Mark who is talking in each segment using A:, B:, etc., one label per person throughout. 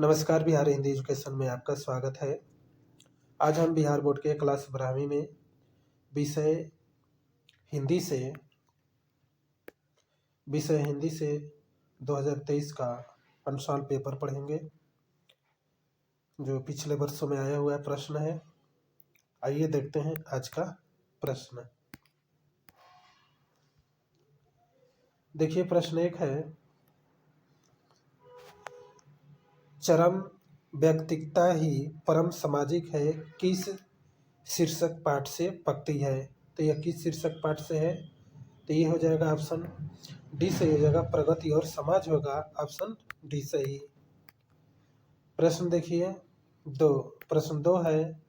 A: नमस्कार, बिहार हिंदी एजुकेशन में आपका स्वागत है। आज हम बिहार बोर्ड के क्लास 12वीं में विषय हिंदी से 2023 का अनुसार पेपर पढ़ेंगे, जो पिछले वर्षों में आया हुआ प्रश्न है। आइए देखते हैं आज का प्रश्न। देखिए, प्रश्न 1 है, चरम व्यक्तिकता ही परम सामाजिक है, किस शीर्षक पाठ से पकती है। तो यह किस शीर्षक पाठ से है, तो ये हो जाएगा ऑप्शन डी सही हो जाएगा, प्रगति और समाज होगा ऑप्शन डी सही। प्रश्न देखिए प्रश्न 2 है,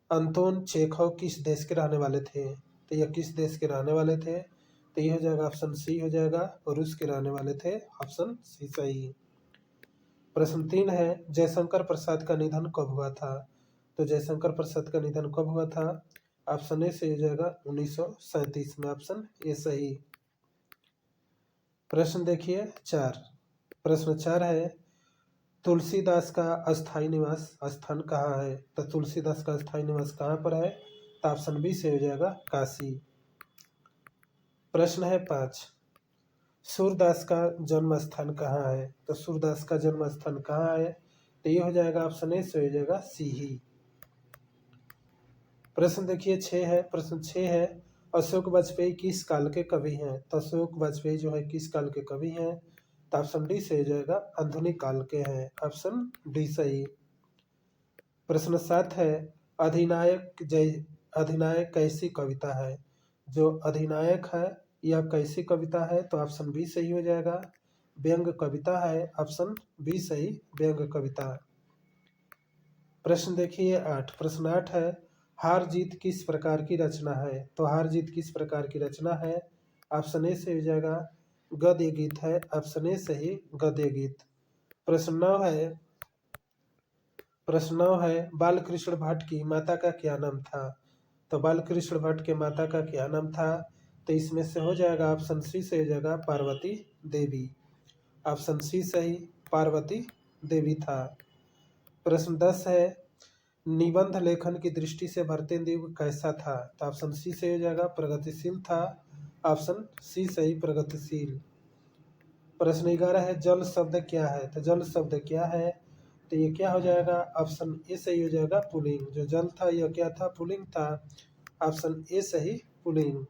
A: अंतोन चेखव किस देश के रहने वाले थे। तो यह किस देश के रहने वाले थे, तो ये हो जाएगा ऑप्शन सी हो जाएगा, रूस के रहने वाले थे ऑप्शन सी सही। प्रश्न 3 है, जयशंकर प्रसाद का निधन कब हुआ था। तो जयशंकर प्रसाद का निधन कब हुआ था, ऑप्शन ए से हो जाएगा 1937 में ऑप्शन ए सही। प्रश्न देखिए 4। प्रश्न 4 है, तुलसीदास का अस्थायी निवास स्थान कहाँ है। तो तुलसीदास का अस्थायी निवास कहाँ पर है, तो ऑप्शन बी से हो जाएगा काशी। प्रश्न है 5, सूरदास का जन्म स्थान कहाँ है। तो सूरदास का जन्म स्थान कहाँ है, तो ये हो जाएगा ऑप्शन ए से हो जाएगा सीही। प्रश्न देखिए 6 है। प्रश्न 6 है, अशोक वाजपेयी किस काल के कवि हैं। तो अशोक वाजपेयी जो है किस काल के कवि हैं, तो ऑप्शन डी से हो जाएगा आधुनिक काल के हैं ऑप्शन डी सही। प्रश्न 7 है, अधिनायक कैसी कविता है। जो अधिनायक है यह कैसी कविता है, तो ऑप्शन बी सही हो जाएगा, व्यंग्य कविता है ऑप्शन बी सही, व्यंग्य कविता। प्रश्न देखिए 8। प्रश्न 8 है, हार जीत किस प्रकार की रचना है। तो हार जीत किस प्रकार की रचना है, ऑप्शन ए से हो जाएगा गद्य गीत है ऑप्शन ए सही, गद्य गीत। प्रश्न 9 है, बालकृष्ण भट्ट की माता का क्या नाम था। तो बालकृष्ण भट्ट के माता का क्या नाम था, तो इसमें से हो जाएगा ऑप्शन सी से हो जाएगा पार्वती देवी, ऑप्शन सी सही, पार्वती देवी था। प्रश्न 10 है, निबंध लेखन की दृष्टि से भारतेंदु कैसा था। तो ऑप्शन सी से हो जाएगा प्रगतिशील था, ऑप्शन सी सही, प्रगतिशील। प्रश्न 11 है, जल शब्द क्या है। तो जल शब्द क्या है, तो ये क्या हो जाएगा, ऑप्शन ए सही हो जाएगा पुल्लिंग। जो जल था यह क्या था, पुल्लिंग था, ऑप्शन ए सही, पुल्लिंग।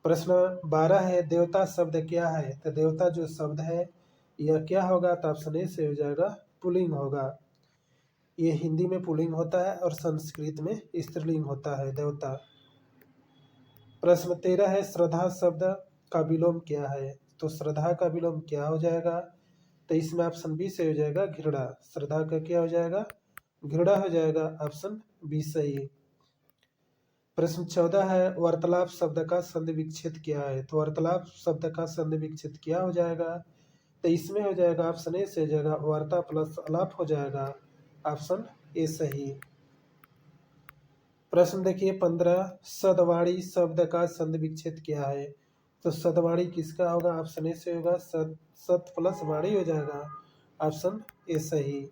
A: प्रश्न 12 है, देवता शब्द क्या है। तो देवता जो शब्द है यह क्या होगा, तो ऑप्शन ए से हो जाएगा पुल्लिंग होगा। ये हिंदी में पुल्लिंग होता है और संस्कृत में स्त्रीलिंग होता है देवता। प्रश्न 13 है, श्रद्धा शब्द का विलोम क्या है। तो श्रद्धा का विलोम क्या हो जाएगा, तो इसमें ऑप्शन बी से हो जाएगा घृणा। श्रद्धा का क्या हो जाएगा, घृणा हो जाएगा ऑप्शन बी सही। प्रश्न 14 है, वार्तालाप शब्द का संधि विच्छेद क्या है। तो वार्तालाप शब्द का संधि विच्छेद क्या हो जाएगा, तो इसमें हो जाएगा ऑप्शन ए से हो जाएगा वार्ता प्लस अलाप हो जाएगा ऑप्शन ए सही। प्रश्न देखिए 15, सदवाणी शब्द का संधि विच्छेद क्या है। तो सदवाणी किसका होगा, ऑप्शन ए से होगा सत प्लस वाणी हो जाएगा ऑप्शन ए सही।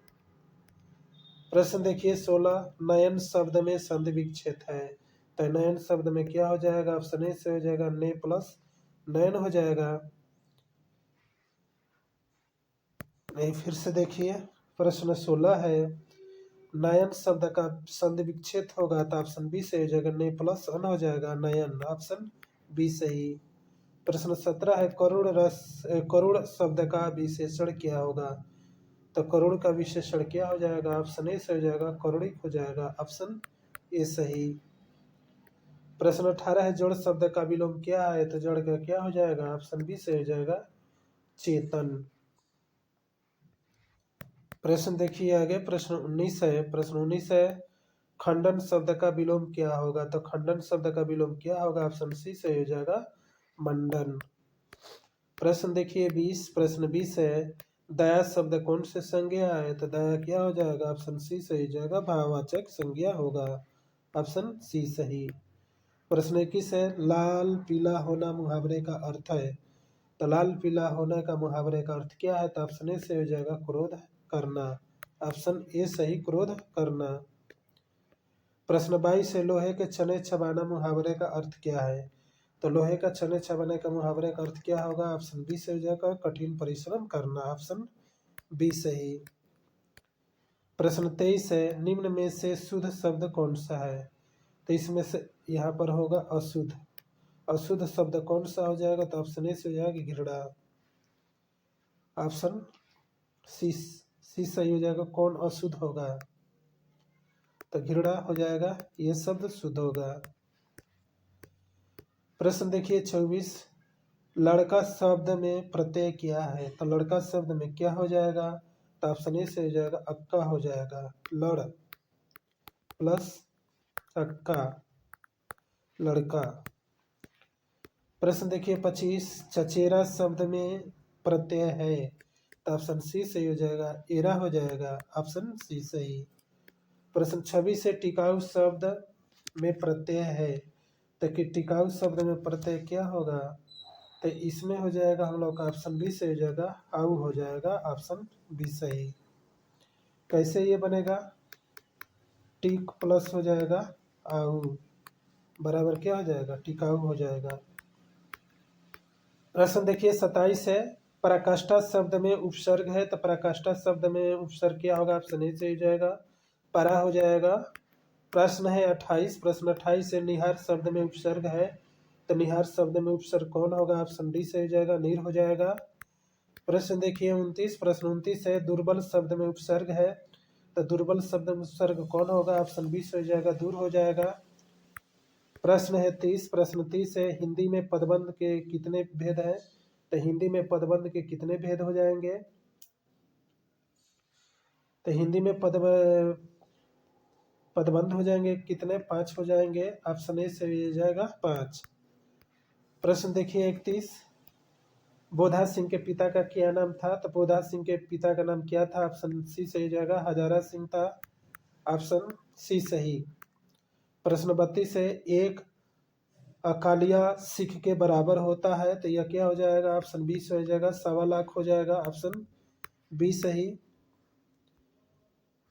A: प्रश्न देखिए 16, नयन शब्द में संधि विच्छेद है। तो नयन शब्द में क्या हो जाएगा, ऑप्शन ए से हो जाएगा ने प्लस नयन हो जाएगा। नहीं, फिर से देखिए प्रश्न 16 है, नयन शब्द का संधि विच्छेद होगा, तो ऑप्शन बी से हो जाएगा ने प्लस अन हो जाएगा नयन, ऑप्शन बी सही। प्रश्न 17 है, करुण शब्द का विशेषण क्या होगा। तो करुण का विशेषण क्या हो जाएगा, ऑप्शन ए से हो जाएगा करुणिक हो जाएगा ऑप्शन ए सही। प्रश्न 18 है, जड़ शब्द का विलोम क्या है। तो जड़ का क्या हो जाएगा, ऑप्शन बी से हो जाएगा चेतन। प्रश्न देखिए आगे प्रश्न 19 है। प्रश्न 19 है, खंडन शब्द का विलोम क्या होगा। तो खंडन शब्द का विलोम क्या होगा, ऑप्शन सी से हो जाएगा मंडन। प्रश्न देखिए 20। प्रश्न 20 है, दया शब्द कौन से संज्ञा है। तो दया क्या हो जाएगा, ऑप्शन सी से हो जाएगा भाववाचक संज्ञा होगा ऑप्शन सी सही। प्रश्न 21 है, लाल पीला होना मुहावरे का अर्थ है। तो लाल पीला होने का मुहावरे का अर्थ क्या है? तो ऑप्शन ए से हो जाएगा क्रोध करना। ऑप्शन ए सही, क्रोध करना। प्रश्न 22 है, लोहे के छने छबाना मुहावरे का अर्थ क्या है? तो लोहे का छने छबाने का मुहावरे का अर्थ क्या होगा? ऑप्शन बी से हो जाएगा कठिन परिश्रम करना। ऑप्शन बी सही। प्रश्न 23 है, निम्न में से शुद्ध शब्द कौन सा है? तो इसमें से यहाँ पर होगा अशुद्ध। अशुद्ध शब्द कौन सा हो जाएगा? तो ऑप्शन ए से हो जाएगा घृणा। ऑप्शन सी सही हो जाएगा। कौन अशुद्ध होगा? तो घृणा हो जाएगा, ये शब्द शुद्ध होगा। प्रश्न देखिए 24, लड़का शब्द में प्रत्यय क्या है? तो लड़का शब्द में क्या हो जाएगा? तो ऑप्शन ए से हो जाएगा अक्का हो जाएगा। लड़ प्लस अक्का, लड़का। प्रश्न देखिए 25, चचेरा शब्द में प्रत्यय है? तो ऑप्शन सी सही हो जाएगा, एरा हो जाएगा। ऑप्शन सी सही। प्रश्न 26 से टिकाऊ शब्द में प्रत्यय है? तो कि टिकाऊ शब्द में प्रत्यय क्या होगा? तो इसमें हो जाएगा हम लोग का ऑप्शन बी से हो जाएगा आऊ हो जाएगा। ऑप्शन बी सही। कैसे ये बनेगा? टिक प्लस हो जाएगा आऊ बराबर क्या हो जाएगा? टिकाऊ हो जाएगा। प्रश्न देखिए 27 है, पराकाष्ठा शब्द में उपसर्ग है? तो पराकाष्ठा शब्द में उपसर्ग क्या होगा? ऑप्शन ए से हो जाएगा परा हो जाएगा। प्रश्न है 28, प्रश्न 28 से निहार शब्द में उपसर्ग है? तो निहार शब्द में उपसर्ग कौन होगा? ऑप्शन डी से हो जाएगा नीर हो जाएगा। प्रश्न देखिए 29, प्रश्न 29 है, दुर्बल शब्द में उपसर्ग है? तो दुर्बल शब्द में उपसर्ग कौन होगा? ऑप्शन बी से हो जाएगा दूर हो जाएगा। प्रश्न है 30, प्रश्न 30 है, हिंदी में पदबंध के कितने भेद हैं? तो हिंदी में पदबंध के कितने भेद हो जाएंगे? तो हिंदी में पदबंध हो जाएंगे कितने? 5 हो जाएंगे। ऑप्शन ए से हो जाएगा 5। प्रश्न देखिए 31, बोधा सिंह के पिता का क्या नाम था? तो बोधा सिंह के पिता का नाम क्या था? ऑप्शन सी सही हो जाएगा हजारा सिंह था। ऑप्शन सी सही। प्रश्न 32 है, एक अकालिया सिख के बराबर होता है? तो यह क्या हो जाएगा? ऑप्शन बी से हो जाएगा 1.25 हो जाएगा। ऑप्शन बी सही।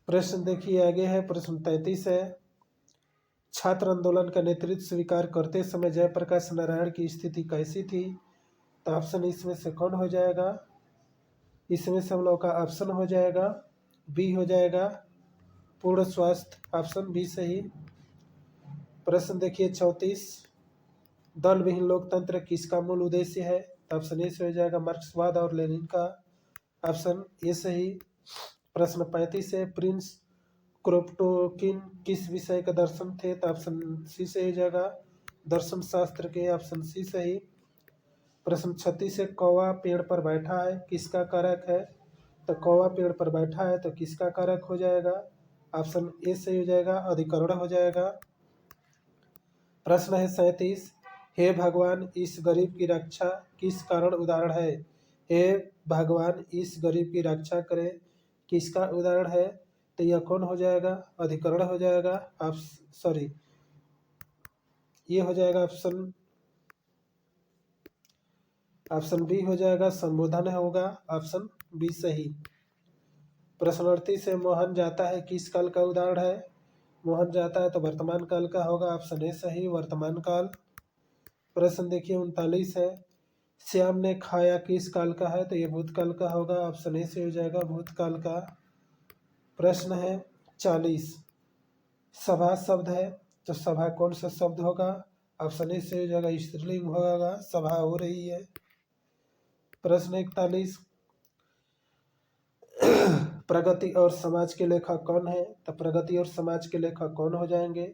A: प्रश्न देखिए आगे है, प्रश्न 33 है, छात्र आंदोलन का नेतृत्व स्वीकार करते समय जयप्रकाश नारायण की स्थिति कैसी थी? तो ऑप्शन इसमें से कौन हो जाएगा? इसमें से हम लोग का ऑप्शन हो जाएगा बी हो जाएगा पूर्ण स्वास्थ्य। ऑप्शन बी सही। प्रश्न देखिए 34, दल विहीन लोकतंत्र किसका मूल उद्देश्य है? तो ऑप्शन ए से हो जाएगा मार्क्सवाद और लेनिन का। ऑप्शन ए सही। प्रश्न 35 है, प्रिंस क्रोपटोकिन किस विषय का दर्शन थे? तो ऑप्शन सी से हो जाएगा दर्शन शास्त्र के। ऑप्शन सी सही। प्रश्न 36 है, कौवा पेड़ पर बैठा है किसका कारक है? तो कौवा पेड़ पर बैठा है तो किसका कारक हो जाएगा? ऑप्शन ए सही हो जाएगा अधिकरण हो जाएगा। प्रश्न है 37, हे भगवान इस गरीब की रक्षा किस कारण उदाहरण है? हे भगवान इस गरीब की रक्षा करे किसका उदाहरण है? तो यह कौन हो जाएगा? अधिकरण हो जाएगा। आप सॉरी, ये हो जाएगा ऑप्शन बी हो जाएगा संबोधन होगा। ऑप्शन बी सही। प्रश्न 38 है, मोहन जाता है किस काल का उदाहरण है? मोहन जाता है तो वर्तमान काल का होगा। ऑप्शन ए सही वर्तमान काल। प्रश्न देखिए 39 है, श्याम ने खाया किस काल का है? तो ये भूतकाल का होगा। ऑप्शन ए से हो जाएगा भूतकाल का। प्रश्न है 40, सभा शब्द है तो सभा कौन सा शब्द होगा? ऑप्शन ए से हो जाएगा स्त्रीलिंग होगा, सभा हो रही है। प्रश्न 41, प्रगति और समाज के लेखक कौन है? तो प्रगति और समाज के लेखक कौन हो जाएंगे?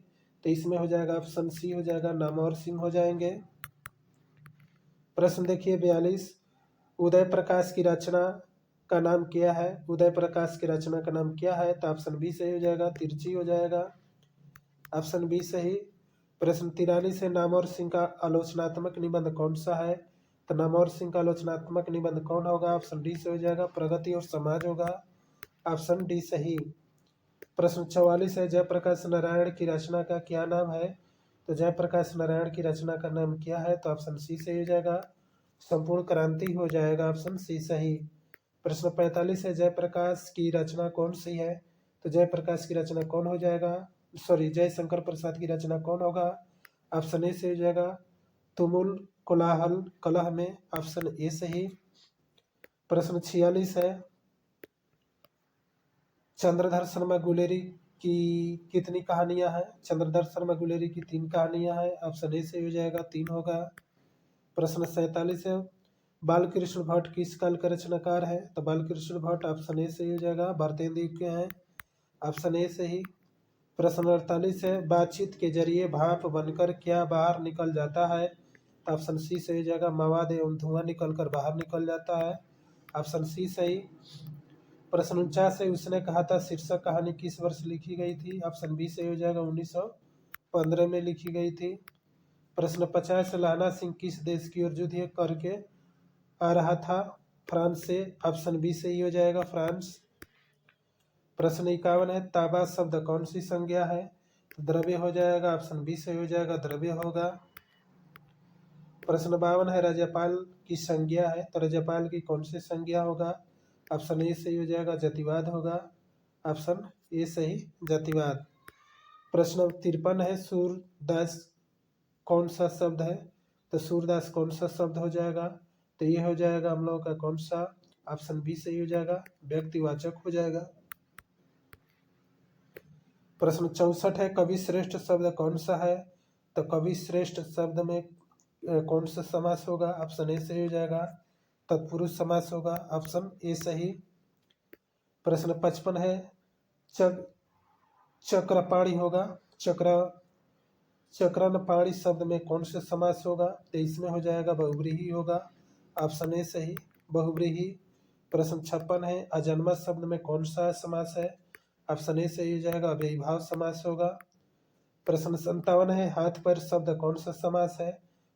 A: तो इसमें हो जाएगा ऑप्शन सी हो जाएगा नामवर सिंह हो जाएंगे। प्रश्न देखिए 42, उदय प्रकाश की रचना का नाम क्या है? उदय प्रकाश की रचना का नाम क्या है? तो ऑप्शन बी सही हो जाएगा तिरछी हो जाएगा। ऑप्शन बी सही। प्रश्न 43 है, नामवर सिंह का आलोचनात्मक निबंध कौन सा है? तो नामवर सिंह का आलोचनात्मक निबंध कौन होगा? ऑप्शन डी से हो जाएगा प्रगति और समाज होगा। ऑप्शन डी सही। प्रश्न 44 है, जयप्रकाश नारायण की रचना का क्या नाम है? तो जयप्रकाश नारायण की रचना का नाम क्या है? तो ऑप्शन सी से हो जाएगा संपूर्ण क्रांति हो जाएगा, ऑप्शन सी सही। प्रश्न 45 है, जयप्रकाश की रचना कौन सी है? तो जयप्रकाश की रचना कौन हो जाएगा, सॉरी जयशंकर प्रसाद की रचना कौन होगा? ऑप्शन ए से हो जाएगा तुमुल कोलाहल कलह में, ऑप्शन ए सही। प्रश्न 46 है, चंद्रधर शर्मा गुलेरी की कितनी कहानियां हैं? चंद्रधर शर्मा गुलेरी की 3 कहानियां हैं, ऑप्शन ए से हो जाएगा 3 होगा। प्रश्न 47 है, बालकृष्ण भट्ट किस काल का रचनाकार है? तो बालकृष्ण भट्ट ऑप्शन ए से हो जाएगा भारतेंदु युग के हैं, ऑप्शन ए से ही। प्रश्न 48 है, बातचीत के जरिए भाप बनकर क्या बाहर निकल जाता है? तो ऑप्शन सी से हो जाएगा मवाद एवं धुआं निकलकर बाहर निकल जाता है, ऑप्शन सी सही। प्रश्न 49 है, उसने कहा था शीर्षक कहानी किस वर्ष लिखी गई थी? ऑप्शन बी से हो जाएगा 1915 में लिखी गई थी। प्रश्न 50, लाना सिंह किस देश की ओर युद्ध करके आ रहा था? फ्रांस से, ऑप्शन बी से ही हो जाएगा फ्रांस। प्रश्न 51 है, ताबा शब्द कौन सी संज्ञा है? द्रव्य हो जाएगा, ऑप्शन बी से हो जाएगा द्रव्य होगा। प्रश्न 52 है, राज्यपाल की संज्ञा है, तो राज्यपाल की कौन सी संज्ञा होगा? ऑप्शन ए सही हो जाएगा जातिवाद होगा, ऑप्शन ए सही जातिवाद। प्रश्न 53 है, सूरदास कौन सा शब्द है? तो सूरदास कौन सा शब्द हो जाएगा? तो ये हो जाएगा हम लोगों का कौन सा? ऑप्शन बी सही हो जाएगा व्यक्तिवाचक हो जाएगा। प्रश्न 64 है, कवि श्रेष्ठ शब्द कौन सा है? तो कवि श्रेष्ठ शब्द में कौन सा समास होगा? ऑप्शन ए सही हो जाएगा तत्पुरुष समास होगा, ऑप्शन ए सही। प्रश्न 55 है, चक्रपाणी होगा, चक्रनपाणी शब्द में कौन सा समास होगा? तो इसमें हो जाएगा बहुव्रीहि होगा, ऑप्शन ए सही बहुव्रीहि। प्रश्न 56 है, अजन्मा शब्द में कौन सा समास है? ऑप्शन ए सही हो जाएगा अव्ययीभाव समास होगा। प्रश्न 57 है, हाथ पैर शब्द कौन सा समास है?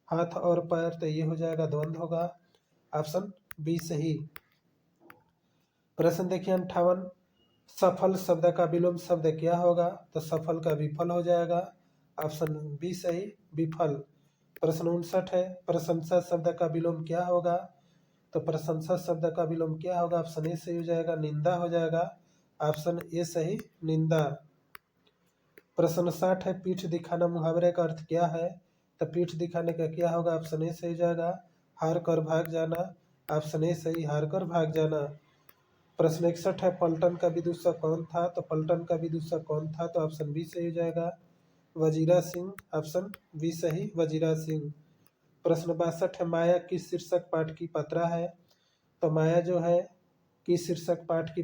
A: हाथ और पैर, तो ये हो जाएगा द्वंद्व होगा, ऑप्शन बी सही। प्रश्न देखिए 58, सफल शब्द का विलोम शब्द क्या होगा? तो सफल का विफल हो जाएगा, ऑप्शन बी सही विफल। प्रश्न 59 है, प्रशंसा शब्द का विलोम क्या होगा? तो प्रशंसा शब्द का विलोम क्या होगा? ऑप्शन ए सही हो जाएगा निंदा हो जाएगा, ऑप्शन ए सही निंदा। प्रश्न 60 है, पीठ दिखाना मुहावरे का अर्थ क्या है? तो पीठ दिखाने का क्या होगा? ऑप्शन ए सही जाएगा हार कर भाग जाना, ऑप्शन ए सही हार कर भाग जाना। प्रश्न 61 है, पलटन का विदूषक कौन था? तो पलटन का विदूषक कौन था? तो ऑप्शन बी सही हो जाएगा वजीरा सिंह, ऑप्शन बी सही वजीरा सिंह। प्रश्न 62 है, माया किस शीर्षक पाठ की पात्रा है? तो माया जो है किस शीर्षक पाठ की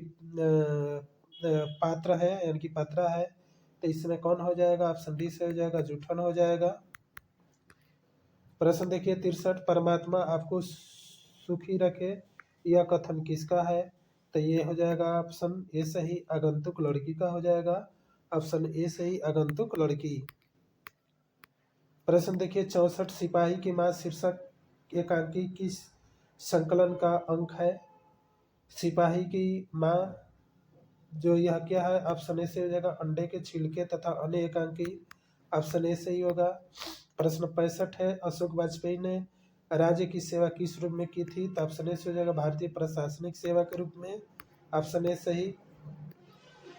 A: पात्र है यानी कि पात्रा है, तो इसमें कौन हो जाएगा? ऑप्शन डी से हो जाएगा जूठन हो जाएगा। प्रश्न देखिए 63, परमात्मा आपको सुखी रखे यह कथन किसका है? तो ये हो जाएगा ऑप्शन ए सही आगंतुक लड़की का हो जाएगा, ऑप्शन ए सही आगंतुक लड़की। प्रश्न देखिए 64, सिपाही की मां शीर्षक एकांकी किस संकलन का अंक है? सिपाही की मां जो यह क्या है? ऑप्शन ए से हो जाएगा अंडे के छिलके तथा अन्य एकांकी, ऑप्शन ए सही होगा। प्रश्न 65 है, अशोक वाजपेयी ने राज्य की सेवा किस रूप में की थी? तो ऑप्शन ए से हो जाएगा भारतीय प्रशासनिक सेवा के रूप में, ऑप्शन ए सही।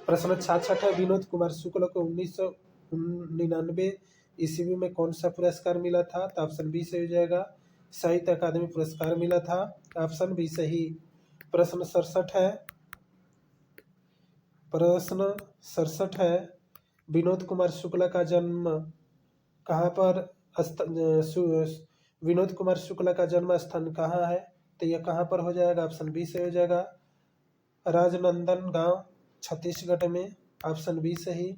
A: प्रश्न 66 है, विनोद कुमार शुक्ल को 1999 ईस्वी में कौन सा पुरस्कार मिला था? तो ऑप्शन बी से हो जाएगा साहित्य अकादमी पुरस्कार मिला था, ऑप्शन बी सही। प्रश्न 67 है, विनोद कुमार शुक्ला का जन्म कहाँ पर विनोद कुमार शुक्ला का जन्म स्थान कहाँ है? तो यह कहाँ पर हो जाएगा? ऑप्शन बी से हो जाएगा राजनंदन गांव छत्तीसगढ़ में, ऑप्शन बी सही।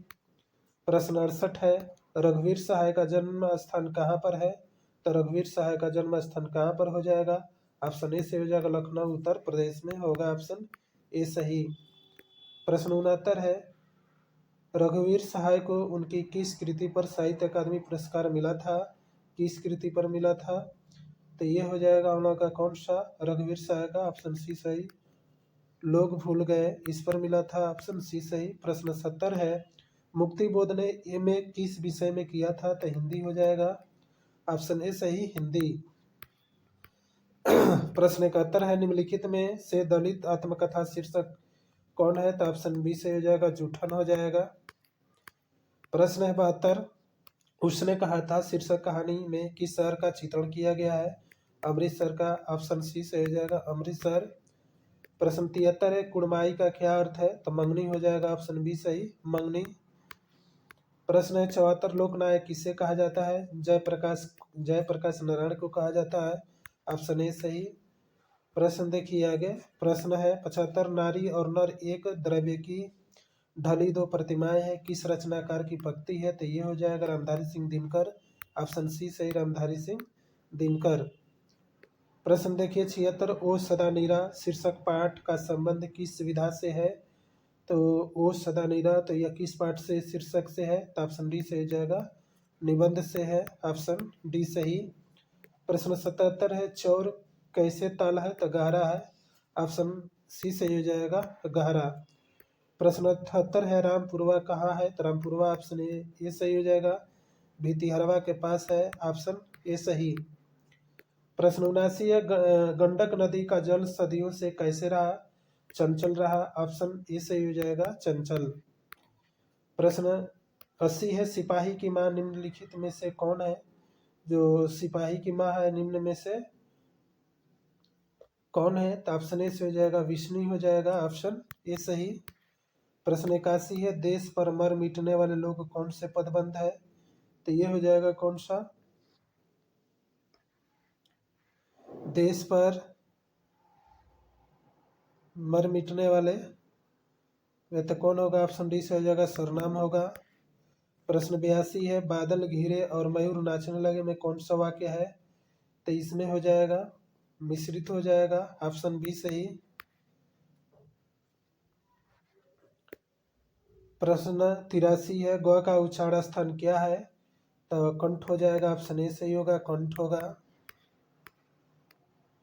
A: प्रश्न 68 है, रघुवीर सहाय का जन्म स्थान कहाँ पर है? तो रघुवीर सहाय का जन्म स्थान कहाँ पर हो जाएगा? ऑप्शन ए से हो जाएगा लखनऊ उत्तर प्रदेश में होगा, ऑप्शन ए सही। प्रश्न 69 है, रघुवीर सहाय को उनकी किस कृति पर साहित्य अकादमी पुरस्कार मिला था? किस कृति पर मिला था? तो ये हो जाएगा हम लोग का कौन सा? रघुवीर सहाय का, ऑप्शन सी सही लोग भूल गए इस पर मिला था, ऑप्शन सी सही। प्रश्न 70 है, मुक्ति बोध ने एमए किस विषय में किया था? तो हिंदी हो जाएगा, ऑप्शन ए सही हिंदी। प्रश्न 71 है, निम्नलिखित में से दलित आत्मकथा शीर्षक कौन है? तो ऑप्शन बी सही हो जाएगा, जूठन हो जाएगा। प्रश्न है 72, उसने कहा था शीर्षक कहानी में किस शहर का चित्रण किया गया है? अमृतसर का। ऑप्शन सी सही हो जाएगा, अमृतसर। प्रश्न 73 है, कुड़माई का क्या अर्थ है? तो मंगनी हो जाएगा, ऑप्शन बी सही, मंगनी। प्रश्न है 74, लोकनायक किसे कहा जाता है? जयप्रकाश नारायण को कहा जाता है, ऑप्शन ए सही। प्रश्न देखिए आगे। प्रश्न है 75, नारी और नर एक द्रव्य की ढली दो प्रतिमाएं हैं, किस रचनाकार की पक्ति है? तो ये हो जाएगा रामधारी सिंह दिनकर, ऑप्शन सी सही, रामधारी सिंह दिनकर। प्रश्न देखिए 76, ओ सदा नीरा शीर्षक पाठ का संबंध किस विधा से है? तो ओ सदा नीरा, तो यह किस पाठ से शीर्षक से है? तो ऑप्शन डी से हो जाएगा, निबंध से है, ऑप्शन डी सही। प्रश्न 77 है, चौर कैसे ताल है? तो गहरा है, ऑप्शन सी से हो जाएगा, गहरा। प्रश्न 78 है, रामपुरवा कहाँ है? तो रामपुरवा ऑप्शन ए सही हो जाएगा, भितिहरवा के पास है, ऑप्शन ए सही। प्रश्न 79 है, गंडक नदी का जल सदियों से कैसे रहा? चंचल रहा, ऑप्शन ए सही हो जाएगा, चंचल। प्रश्न 80 है, सिपाही की मां निम्नलिखित में से कौन है? जो सिपाही की मां है निम्न में से कौन है? तो ऑप्शन ए से हो जाएगा, विष्णु हो जाएगा, ऑप्शन ए सही। प्रश्न 81 है, देश पर मर मिटने वाले लोग कौन से पदबंध है? तो ये हो जाएगा कौन सा? देश पर मर मिटने वाले वे तो कौन होगा? ऑप्शन डी से हो जाएगा, सरनाम होगा। प्रश्न 82 है, बादल घिरे और मयूर नाचने लगे में कौन सा वाक्य है? तो इसमें हो जाएगा, मिश्रित हो जाएगा, ऑप्शन बी सही। प्रश्न 83 है, ग का उच्चारण स्थान क्या है? तो कंठ हो जाएगा, ऑप्शन ए सही होगा, कंठ होगा।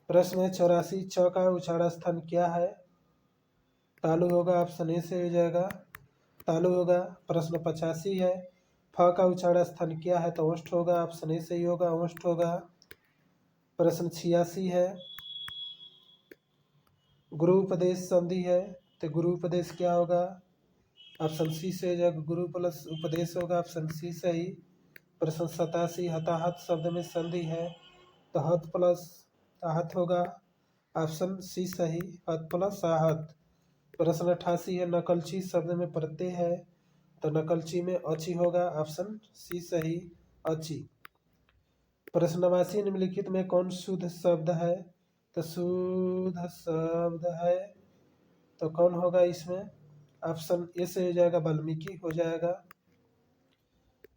A: प्रश्न है 84, च का उच्चारण स्थान क्या है? तालु होगा, ऑप्शन ए से हो जाएगा, तालु होगा। प्रश्न 85 है, फ का उच्चारण स्थान क्या है? तो ओष्ठ होगा, ऑप्शन ए सही होगा, ओष्ठ होगा। प्रश्न 86 है, गुरु उपदेश संधि है, तो गुरु उपदेश क्या होगा? ऑप्शन सी से हो जाएगा, गुरु प्लस उपदेश होगा, ऑप्शन सी सही। प्रश्न 87, हताहत शब्द में संधि है, तो हत प्लस आहत होगा, ऑप्शन सी सही, हत प्लस आहत। प्रश्न 88 है, नकलची शब्द में प्रत्यय है, तो नकलची में अची होगा, ऑप्शन सी सही, अची। प्रश्न 89, निम्नलिखित में कौन शुद्ध शब्द है? तो शुद्ध शब्द है तो कौन होगा इसमें? ऑप्शन ए से हो जाएगा, वाल्मीकि हो जाएगा।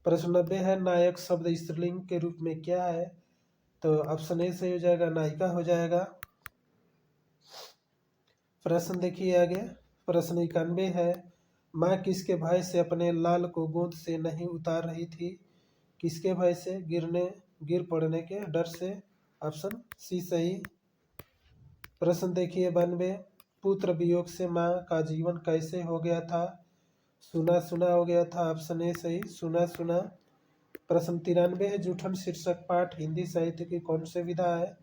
A: प्रश्न 90 है, नायक शब्द स्त्रीलिंग के रूप में क्या है? तो ऑप्शन ए से हो जाएगा, नायिका हो जाएगा। प्रश्न देखिए आगे। प्रश्न 91 है, माँ किसके भय से अपने लाल को गोद से नहीं उतार रही थी? किसके भय से? गिर पड़ने के डर से, ऑप्शन सी सही। प्रश्न देखिए 92, पुत्र वियोग से माँ का जीवन कैसे हो गया था? सुना सुना हो गया था, ऑप्शन ए सही, सुना सुना। प्रश्न 93 है, जूठन शीर्षक पाठ हिंदी साहित्य की कौन से विधा है?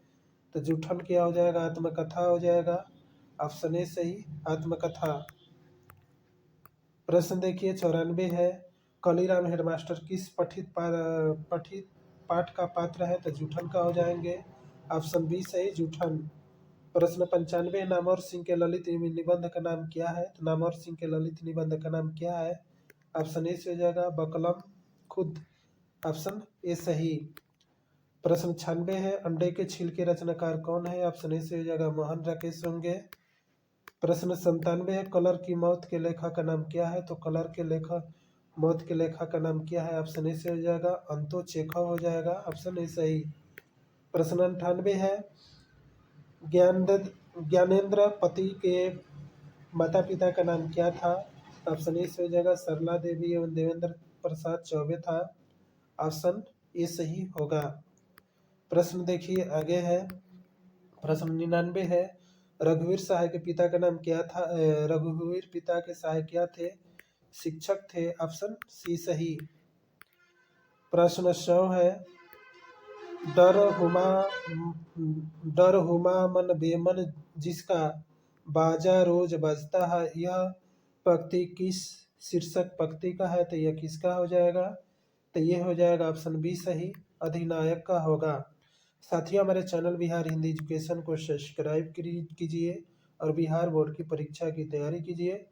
A: तो जूठन क्या हो जाएगा? आत्मकथा हो जाएगा, ऑप्शन ए सही, आत्मकथा। प्रश्न देखिए 94 है, कलीराम हेडमास्टर किस पठित पाठ का पात्र है? तो जूठन का हो जाएंगे, ऑप्शन बी सही, जूठन। प्रश्न 95, नामवर सिंह के ललित निबंध का नाम क्या है? तो नामवर सिंह के ललित निबंध का नाम क्या है? ऑप्शन ए से हो जाएगा, बकलम खुद, ऑप्शन ए सही। प्रश्न 96 है, अंडे के छील के रचनाकार कौन है? ऑप्शन ए से हो जाएगा, मोहन राकेश होंगे। प्रश्न 97 है, कलर की मौत के लेखक का नाम क्या है? तो कलर के लेखक मौत के लेखक का नाम क्या है? ऑप्शन ए से हो जाएगा, अंतो चेखव हो जाएगा, ऑप्शन ए सही। प्रश्न 98 है, ज्ञानेंद्र पति के माता पिता का नाम क्या था? ऑप्शन ए से हो जाएगा, सरला देवी एवं देवेंद्र प्रसाद चौबे था, ऑप्शन ए सही होगा। प्रश्न देखिए आगे है। प्रश्न 99 है, रघुवीर सहाय के पिता का नाम क्या था? रघुवीर पिता के सहाय क्या थे? शिक्षक थे, ऑप्शन सी सही। प्रश्न 100 है, डर हुमा डर हुमा मन बेमन जिसका बाजा रोज बजता है। यह पंक्ति किस शीर्षक पंक्ति का है? तो यह किसका हो जाएगा? तो ये हो जाएगा ऑप्शन बी सही, अधिनायक का होगा। साथियों, हमारे चैनल बिहार हिंदी एजुकेशन को सब्सक्राइब कीजिए और बिहार बोर्ड की परीक्षा की तैयारी कीजिए।